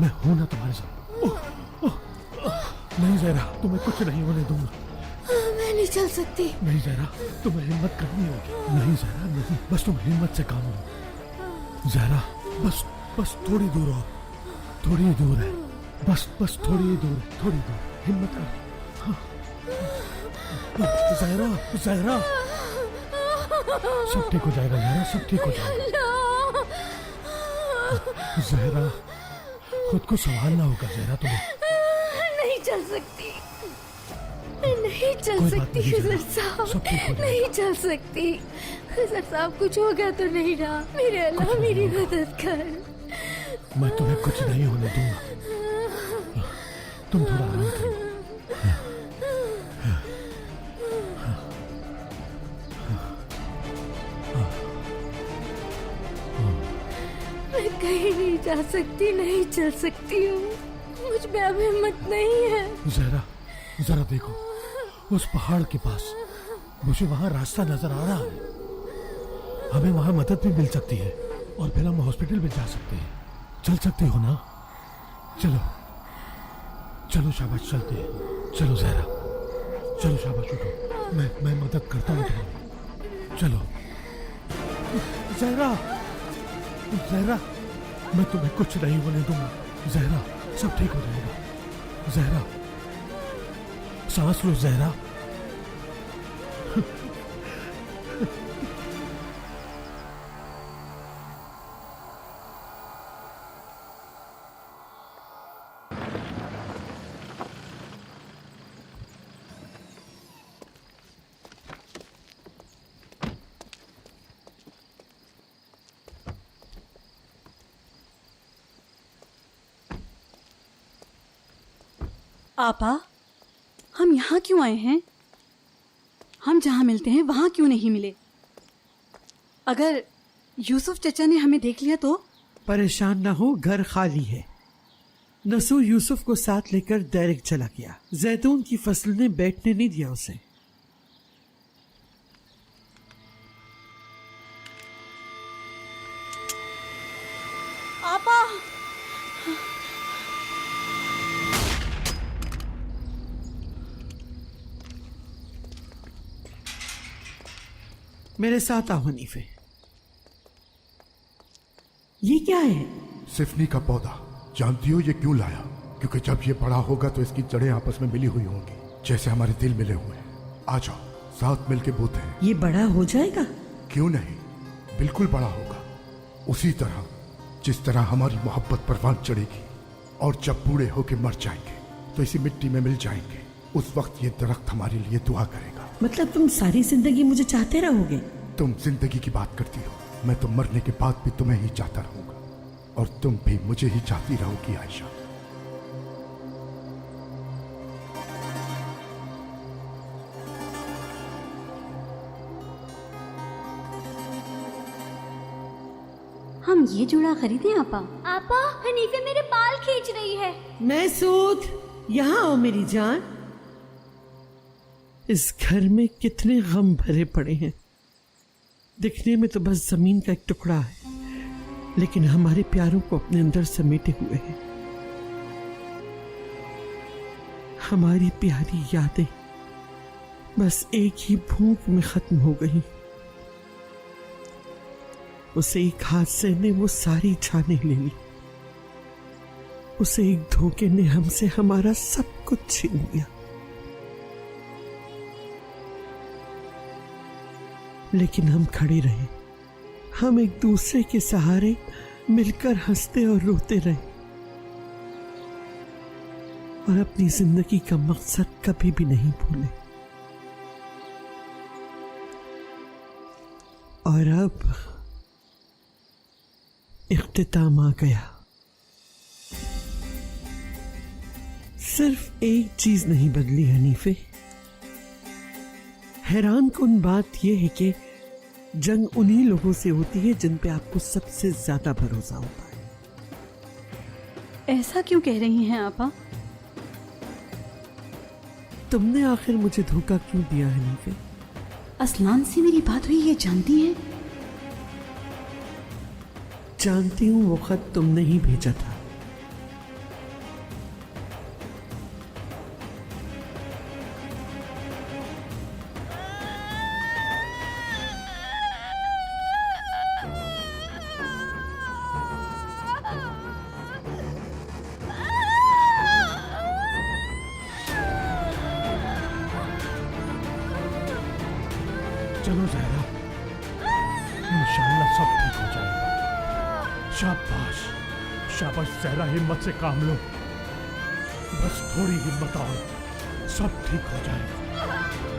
मैं हूं ना तुम्हारे साथ। नहीं जहरा, तुम्हें कुछ नहीं होने दूंगा। मैं नहीं चल सकती। नहीं जहरा, तुम्हें हिम्मत करनी होगी। नहीं जहरा नहीं, बस तुम हिम्मत से काम लो। जहरा बस थोड़ी दूर हो, थोड़ी ही दूर है, बस थोड़ी ही दूर है, थोड़ी दूर। हिम्मत कर। हाँ। जहरा जहरा, सब ठीक हो जाएगा जहरा, सब ठीक हो जाएगा। जहरा, खुद को संभालना होगा जहरा तुम्हें। नहीं चल सकती, नहीं चल सकती खिजर साहब, नहीं चल सकती। खिजर साहब, कुछ हो गया तो नहीं ना? मेरे अल्लाह मेरी मदद कर। मैं तुम्हें कुछ नहीं होने दूंगा, तुम थोड़ा आराम करो। मैं कहीं नहीं जा सकती, नहीं चल सकती हूँ, मुझ में अब हिम्मत नहीं है। जहरा जरा देखो, उस पहाड़ के पास मुझे वहां रास्ता नजर आ रहा है। हमें वहां मदद भी मिल सकती है और फिर हम हॉस्पिटल भी जा सकते हैं। चल सकते हो ना? चलो चलो, शाबाश, चलते हैं। चलो जहरा, चलो शाबाश, उठो। मैं मदद करता हूँ तुम्हारी। चलो जहरा, जहरा, मैं तुम्हें कुछ नहीं होने दूंगा। जहरा, सब ठीक हो जाएगा। जहरा, सांस लो जहरा। आपा, हम यहाँ क्यों आए हैं? हम जहाँ मिलते हैं वहाँ क्यों नहीं मिले? अगर यूसुफ चचा ने हमें देख लिया तो? परेशान ना हो, घर खाली है। नसू यूसुफ को साथ लेकर डायरेक्ट चला गया। जैतून की फसल ने बैठने नहीं दिया उसे। आपा, मेरे साथ आओ हनीफे। ये क्या है? सिफनी का पौधा। जानती हो ये क्यों लाया? क्योंकि जब ये बड़ा होगा तो इसकी जड़ें आपस में मिली हुई होंगी, जैसे हमारे दिल मिले हुए हैं। आ जाओ, साथ मिलके बोते हैं। ये बड़ा हो जाएगा? क्यों नहीं, बिल्कुल बड़ा होगा। उसी तरह जिस तरह हमारी मोहब्बत परवान चढ़ेगी, और जब बूढ़े होके मर जाएंगे तो इसी मिट्टी में मिल जाएंगे। उस वक्त ये दरख्त हमारे लिए दुआ करेगा। मतलब तुम सारी जिंदगी मुझे चाहते रहोगे? तुम जिंदगी की बात करती हो, मैं तो मरने के बाद भी तुम्हें ही चाहता रहूंगा, और तुम भी मुझे ही चाहती रहोगी आयशा। हम ये जोड़ा खरीदें आपा? आपा, हनीफे मेरे बाल खींच रही है। मैसूद, यहाँ आओ मेरी जान। इस घर में कितने गम भरे पड़े हैं। दिखने में तो बस जमीन का एक टुकड़ा है, लेकिन हमारे प्यारों को अपने अंदर समेटे हुए हैं। हमारी प्यारी यादें बस एक ही भूख में खत्म हो गई। उसे एक हादसे ने वो सारी जानें ले ली। उसे एक धोखे ने हमसे हमारा सब कुछ छीन लिया। लेकिन हम खड़े रहे, हम एक दूसरे के सहारे मिलकर हंसते और रोते रहे, और अपनी जिंदगी का मकसद कभी भी नहीं भूले। और अब इख्तिताम आ गया। सिर्फ एक चीज नहीं बदली हनीफे। हैरान कुन बात यह है कि जंग उन्हीं लोगों से होती है जिन पे आपको सबसे ज्यादा भरोसा होता है। ऐसा क्यों कह रही हैं आपा? तुमने आखिर मुझे धोखा क्यों दिया हनीफे? असलान से मेरी बात हुई, ये जानती हैं? जानती हूं, वो खत तुमने ही भेजा था। शाबाश शाबाश जहरा, हिम्मत से काम लो, बस थोड़ी हिम्मत और सब ठीक हो जाएगा।